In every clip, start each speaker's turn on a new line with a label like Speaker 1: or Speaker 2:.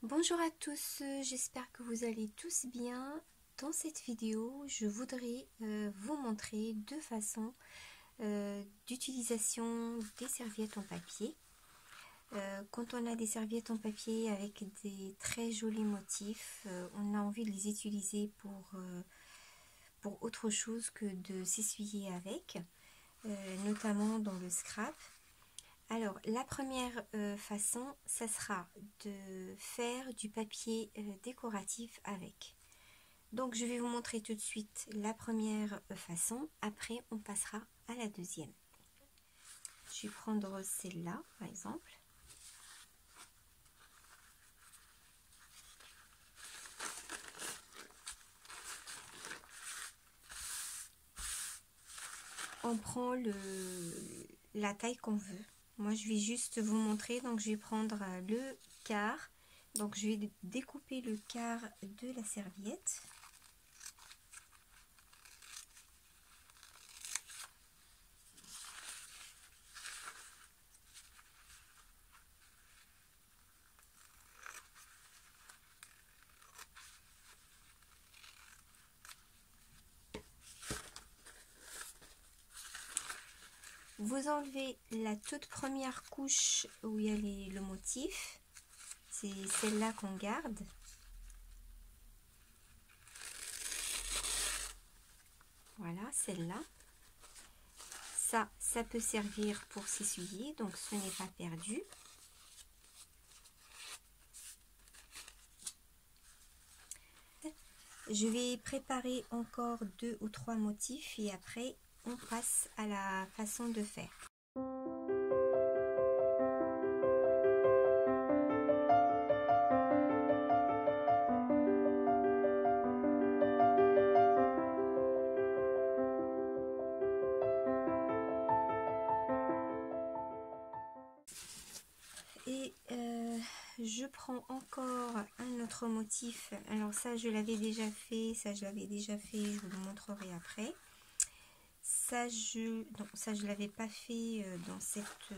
Speaker 1: Bonjour à tous, j'espère que vous allez tous bien. Dans cette vidéo, je voudrais vous montrer deux façons d'utilisation des serviettes en papier. Quand on a des serviettes en papier avec des très jolis motifs, on a envie de les utiliser pour autre chose que de s'essuyer avec, notamment dans le scrap. Alors, la première façon, ça sera de faire du papier décoratif avec. Donc, je vais vous montrer tout de suite la première façon. Après, on passera à la deuxième. Je vais prendre celle-là, par exemple. On prend la taille qu'on veut. Moi, je vais juste vous montrer. Donc, je vais prendre le quart. Donc, je vais découper le quart de la serviette. Vous enlevez la toute première couche où il y a le motif. C'est celle-là qu'on garde. Voilà, celle-là. Ça peut servir pour s'essuyer, donc ce n'est pas perdu. Je vais préparer encore 2 ou 3 motifs et après on passe à la façon de faire. Et je prends encore un autre motif. Alors ça je l'avais déjà fait, je vous le montrerai après. Ça je l'avais pas fait dans cette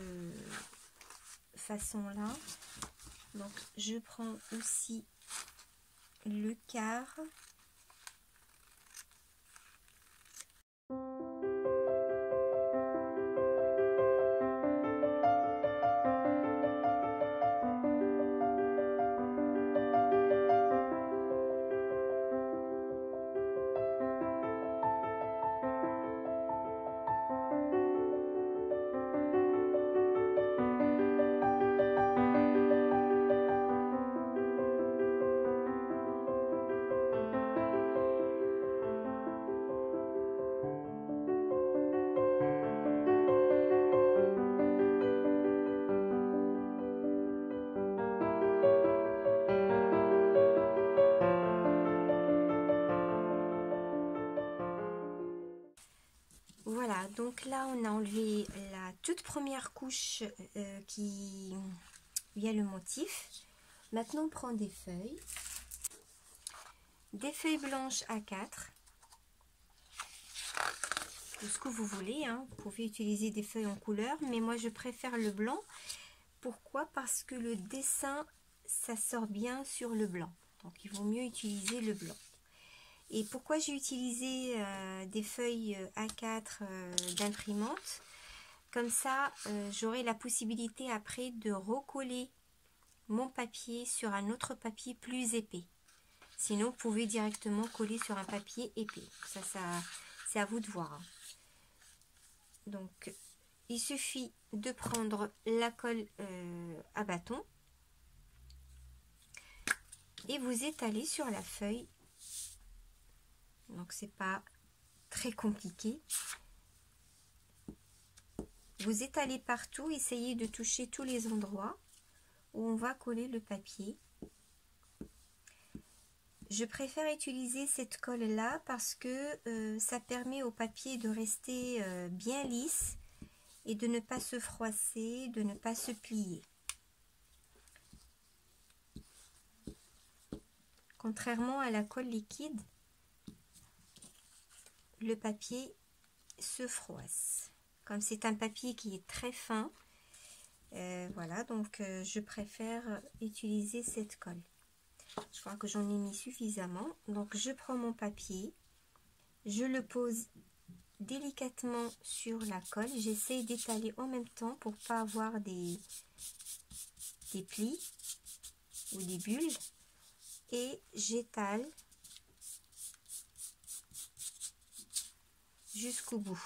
Speaker 1: façon là. Donc je prends aussi le quart. Voilà, donc là on a enlevé la toute première couche qui y a le motif. Maintenant on prend des feuilles blanches A4, de ce que vous voulez, hein. Vous pouvez utiliser des feuilles en couleur, mais moi je préfère le blanc. Pourquoi? Parce que le dessin ça sort bien sur le blanc, donc il vaut mieux utiliser le blanc. Et pourquoi j'ai utilisé des feuilles A4 d'imprimante? Comme ça, j'aurai la possibilité après de recoller mon papier sur un autre papier plus épais. Sinon, vous pouvez directement coller sur un papier épais. Ça c'est à vous de voir. Donc, il suffit de prendre la colle à bâton et vous étalez sur la feuille. Donc, c'est pas très compliqué. Vous étalez partout, essayez de toucher tous les endroits où on va coller le papier. Je préfère utiliser cette colle là parce que ça permet au papier de rester bien lisse et de ne pas se froisser, de ne pas se plier. Contrairement à la colle liquide, le papier se froisse. Comme c'est un papier qui est très fin, voilà, donc je préfère utiliser cette colle. Je crois que j'en ai mis suffisamment. Donc je prends mon papier, je le pose délicatement sur la colle. J'essaie d'étaler en même temps pour pas avoir des plis ou des bulles. Et j'étale jusqu'au bout.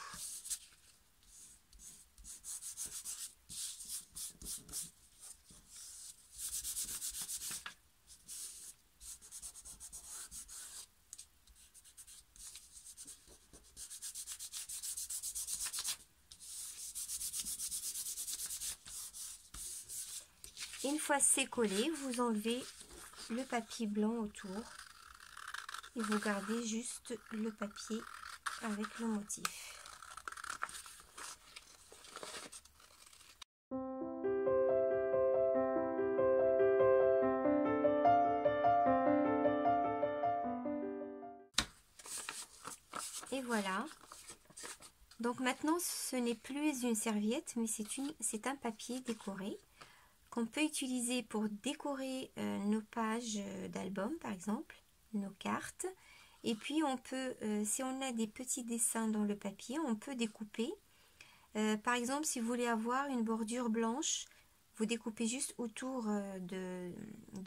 Speaker 1: Une fois c'est collé, vous enlevez le papier blanc autour et vous gardez juste le papier avec le motif. Et voilà. Donc maintenant ce n'est plus une serviette mais c'est un papier décoré qu'on peut utiliser pour décorer nos pages d'album par exemple, nos cartes. Et puis on peut, si on a des petits dessins dans le papier, on peut découper. Par exemple, si vous voulez avoir une bordure blanche, vous découpez juste autour de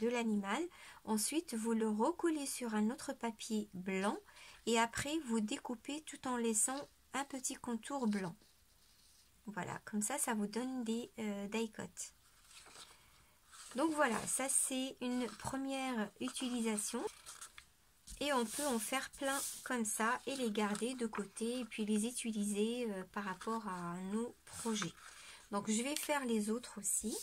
Speaker 1: l'animal. Ensuite, vous le recollez sur un autre papier blanc. Et après, vous découpez tout en laissant un petit contour blanc. Voilà, comme ça, ça vous donne des die-cuts. Donc voilà, ça c'est une première utilisation. Et on peut en faire plein comme ça et les garder de côté et puis les utiliser par rapport à nos projets. Donc je vais faire les autres aussi.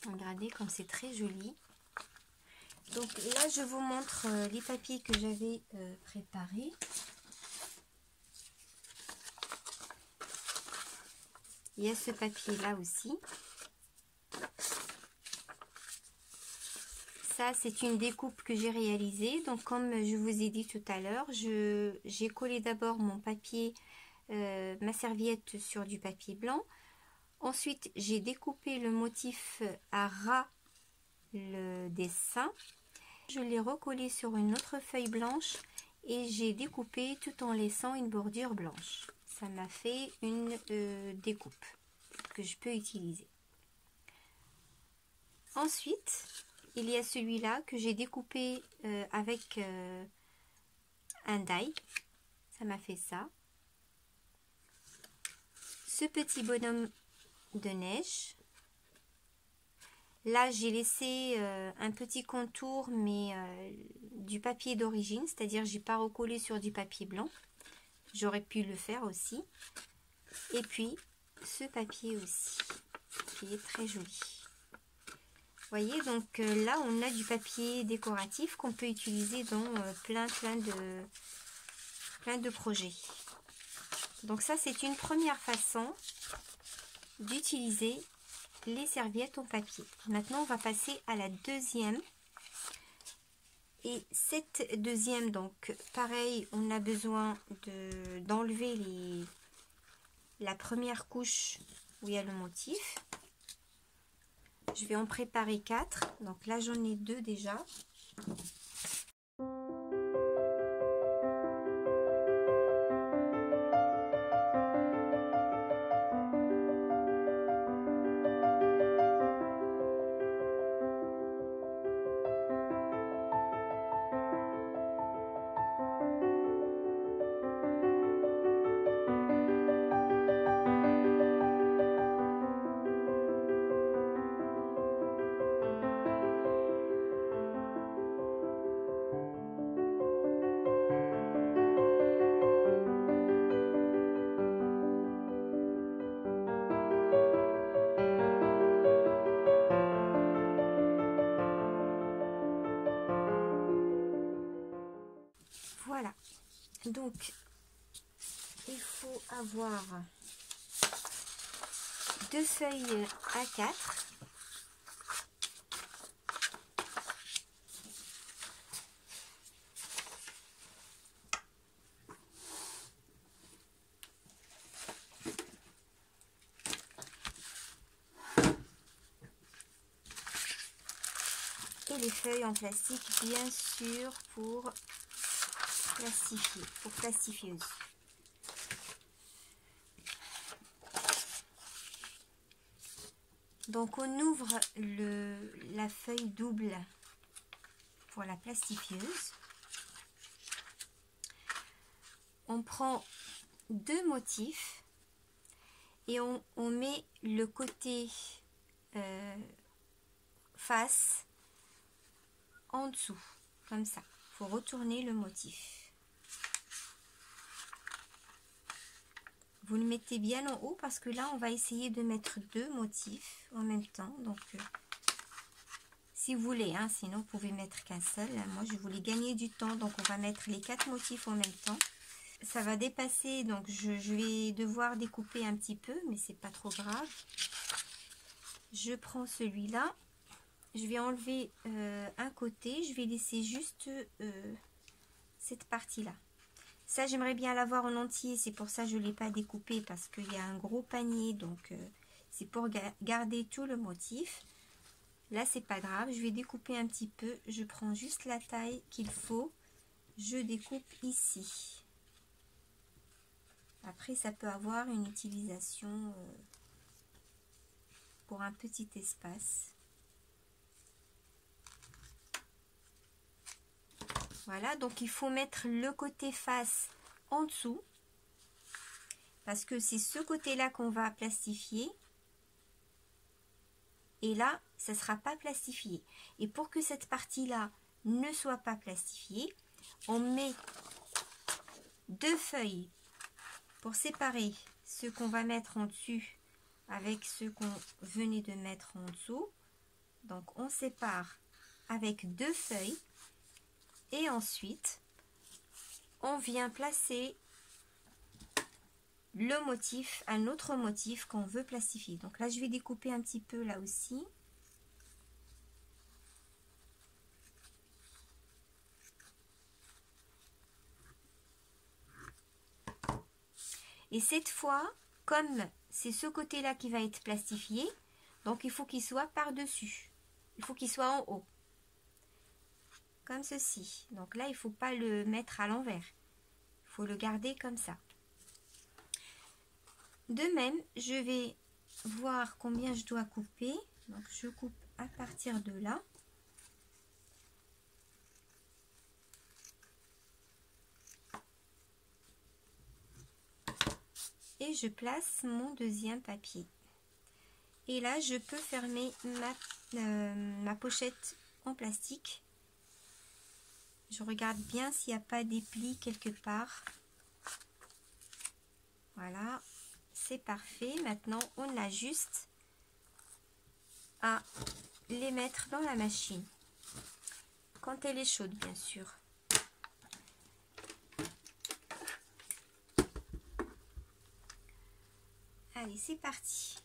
Speaker 1: Regardez comme c'est très joli. Donc là je vous montre les papiers que j'avais préparés. Il y a ce papier là aussi. Ça c'est une découpe que j'ai réalisée. Donc comme je vous ai dit tout à l'heure, j'ai collé d'abord mon papier, ma serviette sur du papier blanc. Ensuite j'ai découpé le motif à ras, le dessin. Je l'ai recollé sur une autre feuille blanche et j'ai découpé tout en laissant une bordure blanche. Ça m'a fait une découpe que je peux utiliser. Ensuite, il y a celui-là que j'ai découpé avec un die. Ça m'a fait ça. Ce petit bonhomme de neige. Là, j'ai laissé un petit contour, mais du papier d'origine, c'est-à-dire j'ai pas recollé sur du papier blanc. J'aurais pu le faire aussi. Et puis, ce papier aussi, qui est très joli. Vous voyez, donc là, on a du papier décoratif qu'on peut utiliser dans plein de projets. Donc ça, c'est une première façon d'utiliser les serviettes en papier. Maintenant on va passer à la deuxième, et cette deuxième, donc pareil, on a besoin d'enlever la première couche où il y a le motif. Je vais en préparer 4. Donc là, j'en ai 2 déjà. Voilà. Donc, il faut avoir 2 feuilles A4. Et les feuilles en plastique, bien sûr, pour plastifieuse. Donc on ouvre la feuille double pour la plastifieuse. On prend 2 motifs et on met le côté face en dessous, comme ça. Il faut retourner le motif. Vous le mettez bien en haut parce que là, on va essayer de mettre 2 motifs en même temps. Donc, si vous voulez, hein, sinon vous pouvez mettre qu'un seul. Moi, je voulais gagner du temps, donc on va mettre les 4 motifs en même temps. Ça va dépasser, donc je vais devoir découper un petit peu, mais c'est pas trop grave. Je prends celui-là. Je vais enlever un côté. Je vais laisser juste cette partie-là. Ça, j'aimerais bien l'avoir en entier, c'est pour ça que je ne l'ai pas découpé, parce qu'il y a un gros panier, donc c'est pour garder tout le motif. Là, c'est pas grave, je vais découper un petit peu, je prends juste la taille qu'il faut, je découpe ici. Après, ça peut avoir une utilisation pour un petit espace. Voilà, donc il faut mettre le côté face en dessous, parce que c'est ce côté-là qu'on va plastifier. Et là, ça ne sera pas plastifié. Et pour que cette partie-là ne soit pas plastifiée, on met 2 feuilles pour séparer ce qu'on va mettre en dessus avec ce qu'on venait de mettre en dessous. Donc, on sépare avec 2 feuilles. Et ensuite, on vient placer le motif, un autre motif qu'on veut plastifier. Donc là, je vais découper un petit peu là aussi. Et cette fois, comme c'est ce côté-là qui va être plastifié, donc il faut qu'il soit par-dessus. Il faut qu'il soit en haut. Comme ceci. Donc là, il ne faut pas le mettre à l'envers. Il faut le garder comme ça. De même, je vais voir combien je dois couper. Donc je coupe à partir de là. Et je place mon deuxième papier. Et là, je peux fermer ma pochette en plastique. Je regarde bien s'il n'y a pas des plis quelque part. Voilà, c'est parfait. Maintenant, on a juste à les mettre dans la machine. Quand elle est chaude, bien sûr. Allez, c'est parti.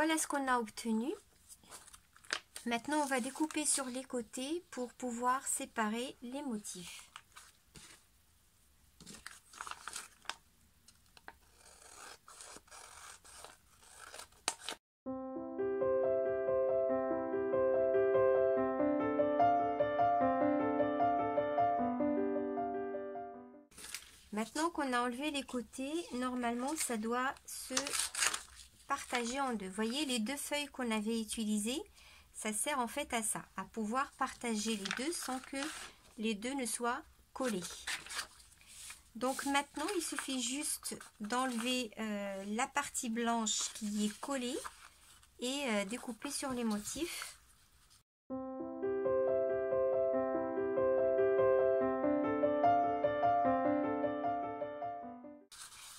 Speaker 1: voilà ce qu'on a obtenu. Maintenant, on va découper sur les côtés pour pouvoir séparer les motifs. Maintenant qu'on a enlevé les côtés, normalement, ça doit se partager en deux. Vous voyez, les deux feuilles qu'on avait utilisées, ça sert en fait à ça, à pouvoir partager les deux sans que les deux ne soient collés. Donc maintenant, il suffit juste d'enlever la partie blanche qui est collée et découper sur les motifs.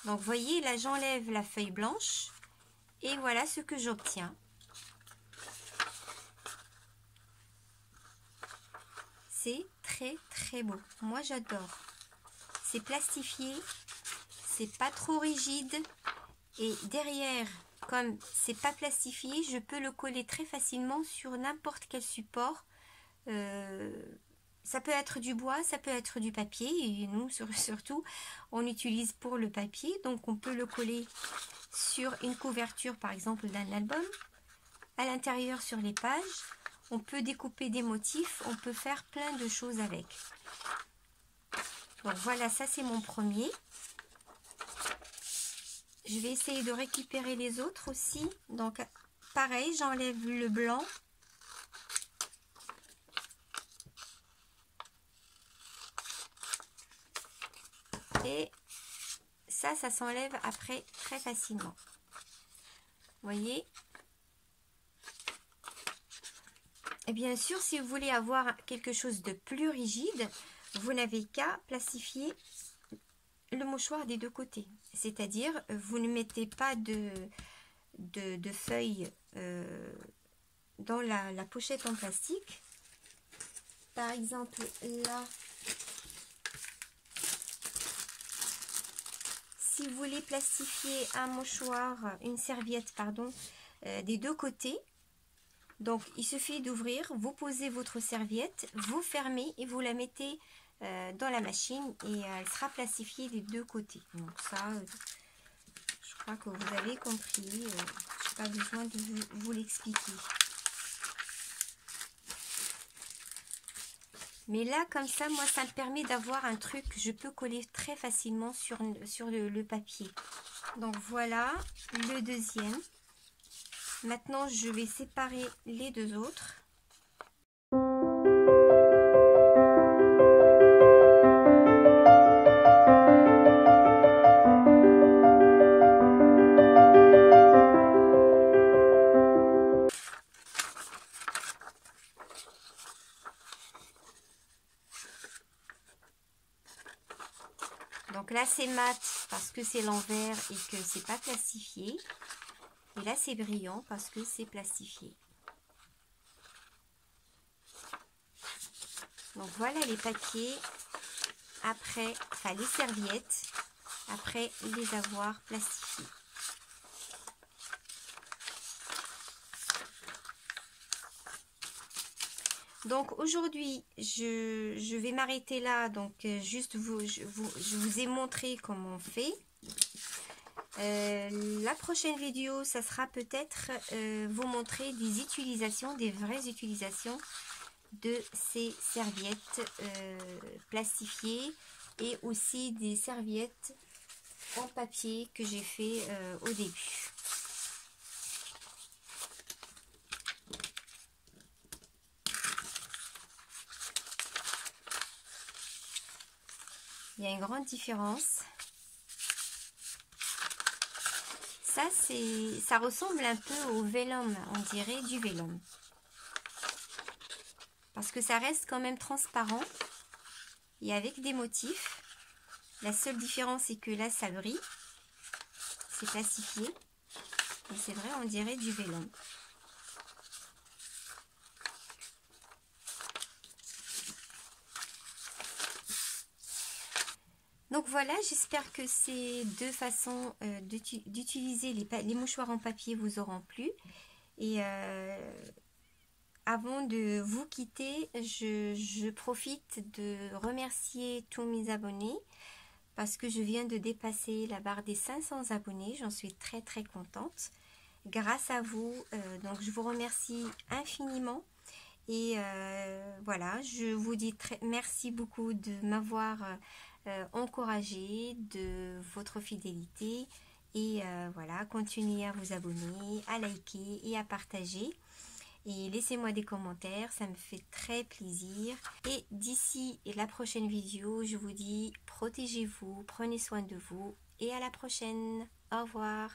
Speaker 1: Donc vous voyez, là j'enlève la feuille blanche et voilà ce que j'obtiens. C'est très très beau, moi j'adore. C'est plastifié, c'est pas trop rigide et derrière, comme c'est pas plastifié, je peux le coller très facilement sur n'importe quel support. Ça peut être du bois, ça peut être du papier et nous surtout on utilise pour le papier, donc on peut le coller sur une couverture par exemple d'un album, à l'intérieur sur les pages, on peut découper des motifs, on peut faire plein de choses avec. Donc voilà, ça c'est mon premier. Je vais essayer de récupérer les autres aussi. Donc pareil, j'enlève le blanc. Et ça s'enlève après très facilement. Vous voyez? Et bien sûr, si vous voulez avoir quelque chose de plus rigide, vous n'avez qu'à plastifier le mouchoir des deux côtés. C'est-à-dire, vous ne mettez pas de feuilles dans la pochette en plastique. Par exemple, là, si vous voulez plastifier un mouchoir, une serviette, pardon, des deux côtés, donc il suffit d'ouvrir, vous posez votre serviette, vous fermez et vous la mettez dans la machine et elle sera plastifiée des deux côtés. Donc ça, je crois que vous avez compris, je n'ai pas besoin de vous l'expliquer. Mais là, comme ça, moi, ça me permet d'avoir un truc que je peux coller très facilement sur le papier. Donc voilà, le deuxième. Maintenant, je vais séparer les deux autres. Donc là c'est mat parce que c'est l'envers et que c'est pas plastifié. Et là c'est brillant parce que c'est plastifié. Donc voilà les papiers après, enfin les serviettes après les avoir plastifiées. Donc aujourd'hui je vais m'arrêter là, donc juste je vous ai montré comment on fait. La prochaine vidéo, ça sera peut-être vous montrer des utilisations, des vraies utilisations de ces serviettes plastifiées et aussi des serviettes en papier que j'ai fait au début. Il y a une grande différence. Ça ressemble un peu au vélum, on dirait du vélum. Parce que ça reste quand même transparent et avec des motifs. La seule différence, c'est que là, ça brille. C'est plastifié. Et c'est vrai, on dirait du vélum. Donc voilà, j'espère que ces deux façons d'utiliser les mouchoirs en papier vous auront plu. Et avant de vous quitter, je profite de remercier tous mes abonnés parce que je viens de dépasser la barre des 500 abonnés. J'en suis très très contente. Grâce à vous, donc je vous remercie infiniment. Et voilà, je vous dis merci beaucoup de m'avoir encouragé, de votre fidélité. Et voilà, continuez à vous abonner, à liker et à partager. Et laissez-moi des commentaires, ça me fait très plaisir. Et d'ici la prochaine vidéo, je vous dis protégez-vous, prenez soin de vous et à la prochaine. Au revoir.